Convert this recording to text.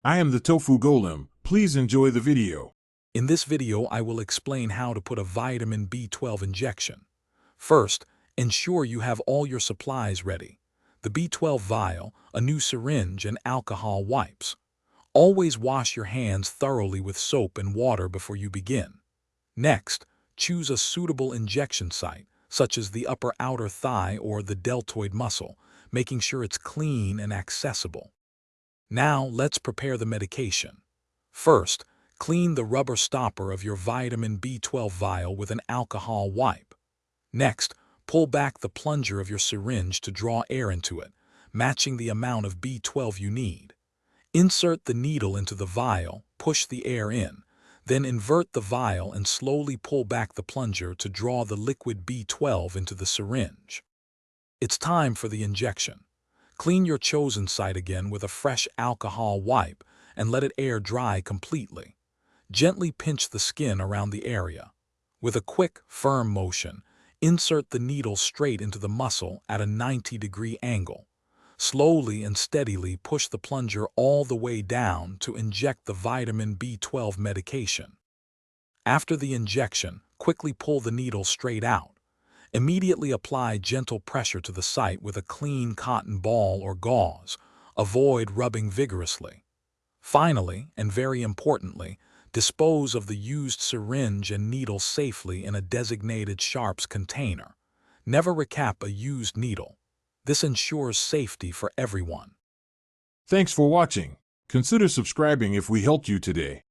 I am the Tofu Golem. Please enjoy the video. In this video, I will explain how to put a vitamin B12 injection. First, ensure you have all your supplies ready. The B12 vial, a new syringe, and alcohol wipes. Always wash your hands thoroughly with soap and water before you begin. Next, choose a suitable injection site, such as the upper outer thigh or the deltoid muscle, making sure it's clean and accessible. Now, let's prepare the medication. First, clean the rubber stopper of your vitamin B12 vial with an alcohol wipe. Next, pull back the plunger of your syringe to draw air into it, matching the amount of B12 you need. Insert the needle into the vial, push the air in, then invert the vial and slowly pull back the plunger to draw the liquid B12 into the syringe. It's time for the injection. Clean your chosen site again with a fresh alcohol wipe and let it air dry completely. Gently pinch the skin around the area. With a quick, firm motion, insert the needle straight into the muscle at a 90-degree angle. Slowly and steadily push the plunger all the way down to inject the vitamin B12 medication. After the injection, quickly pull the needle straight out. Immediately apply gentle pressure to the site with a clean cotton ball or gauze. Avoid rubbing vigorously. Finally, and very importantly, dispose of the used syringe and needle safely in a designated sharps container. Never recap a used needle. This ensures safety for everyone. Thanks for watching. Consider subscribing if we helped you today.